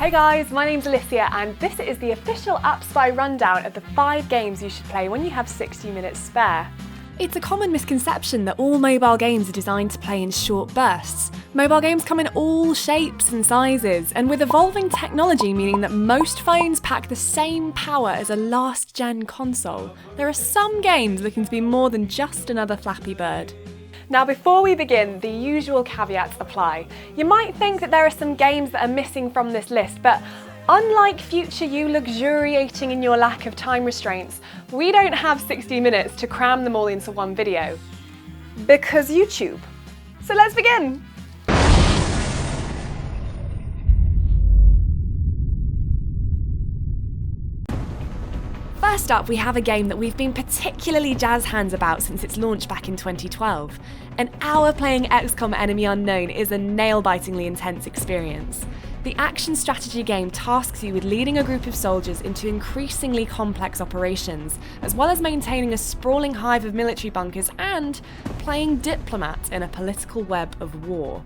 Hey guys, my name's Alysia and this is the official Appspy rundown of the 5 games you should play when you have 60 minutes spare. It's a common misconception that all mobile games are designed to play in short bursts. Mobile games come in all shapes and sizes, and with evolving technology meaning that most phones pack the same power as a last-gen console, there are some games looking to be more than just another Flappy Bird. Now before we begin, the usual caveats apply. You might think that there are some games that are missing from this list, but unlike future you luxuriating in your lack of time restraints, we don't have 60 minutes to cram them all into one video. Because YouTube. So let's begin! First up, we have a game that we've been particularly jazz hands about since its launch back in 2012. An hour playing XCOM Enemy Unknown is a nail-bitingly intense experience. The action strategy game tasks you with leading a group of soldiers into increasingly complex operations, as well as maintaining a sprawling hive of military bunkers and playing diplomat in a political web of war.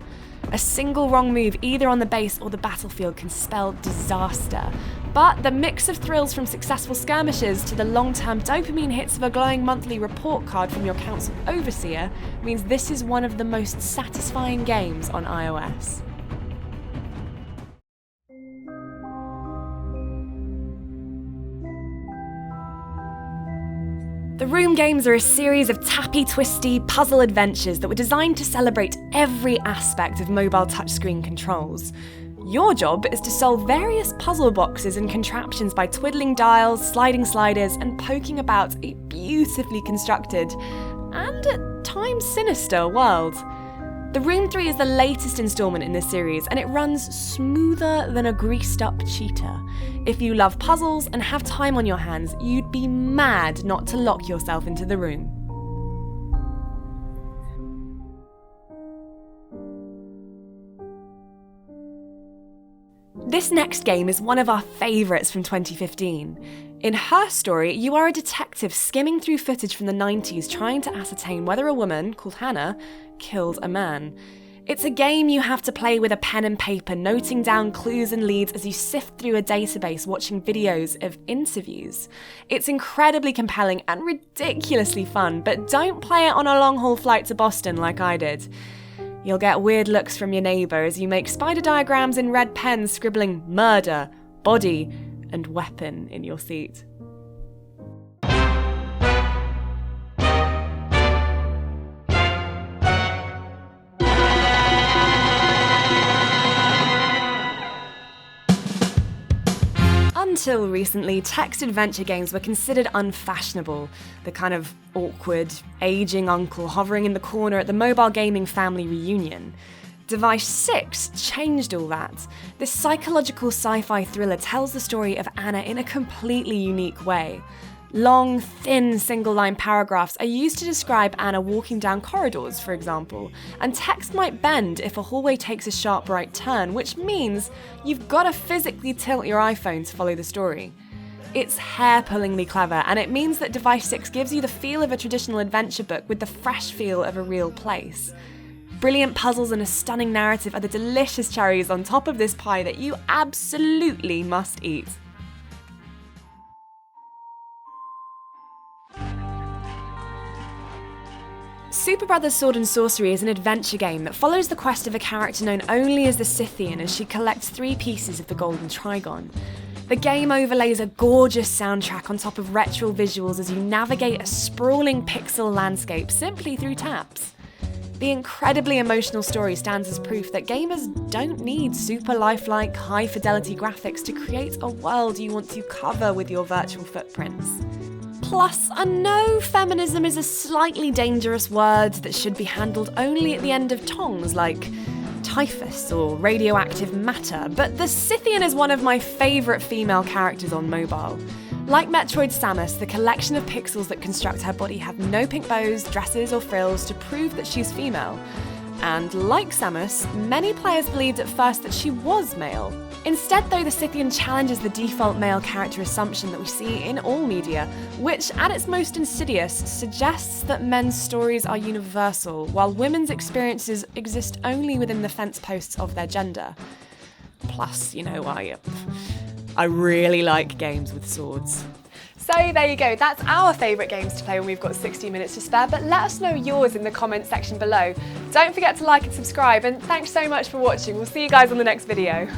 A single wrong move either on the base or the battlefield can spell disaster. But the mix of thrills from successful skirmishes to the long-term dopamine hits of a glowing monthly report card from your council overseer means this is one of the most satisfying games on iOS. The Room games are a series of tappy, twisty puzzle adventures that were designed to celebrate every aspect of mobile touchscreen controls. Your job is to solve various puzzle boxes and contraptions by twiddling dials, sliding sliders, and poking about a beautifully constructed, and at times sinister, world. The Room 3 is the latest instalment in this series, and it runs smoother than a greased-up cheetah. If you love puzzles and have time on your hands, you'd be mad not to lock yourself into The Room. This next game is one of our favourites from 2015. In Her Story, you are a detective skimming through footage from the 90s trying to ascertain whether a woman, called Hannah, killed a man. It's a game you have to play with a pen and paper, noting down clues and leads as you sift through a database watching videos of interviews. It's incredibly compelling and ridiculously fun, but don't play it on a long-haul flight to Boston like I did. You'll get weird looks from your neighbour as you make spider diagrams in red pens scribbling murder, body, and weapon in your seat. Until recently, text adventure games were considered unfashionable, the kind of awkward, aging uncle hovering in the corner at the mobile gaming family reunion. Device 6 changed all that. This psychological sci-fi thriller tells the story of Anna in a completely unique way. Long, thin, single-line paragraphs are used to describe Anna walking down corridors, for example, and text might bend if a hallway takes a sharp right turn, which means you've got to physically tilt your iPhone to follow the story. It's hair-pullingly clever, and it means that Device 6 gives you the feel of a traditional adventure book with the fresh feel of a real place. Brilliant puzzles and a stunning narrative are the delicious cherries on top of this pie that you absolutely must eat. Super Brothers Sword and Sorcery is an adventure game that follows the quest of a character known only as the Scythian as she collects 3 pieces of the Golden Trigon. The game overlays a gorgeous soundtrack on top of retro visuals as you navigate a sprawling pixel landscape simply through taps. The incredibly emotional story stands as proof that gamers don't need super lifelike, high-fidelity graphics to create a world you want to cover with your virtual footprints. Plus, I know feminism is a slightly dangerous word that should be handled only at the end of tongs like typhus or radioactive matter, but the Scythian is one of my favourite female characters on mobile. Like Metroid Samus, the collection of pixels that construct her body have no pink bows, dresses or frills to prove that she's female. And like Samus, many players believed at first that she was male. Instead, though, the Scythian challenges the default male character assumption that we see in all media, which, at its most insidious, suggests that men's stories are universal, while women's experiences exist only within the fence posts of their gender. Plus, you know, I really like games with swords. So there you go, that's our favourite games to play when we've got 60 minutes to spare, but let us know yours in the comments section below. Don't forget to like and subscribe, and thanks so much for watching. We'll see you guys on the next video.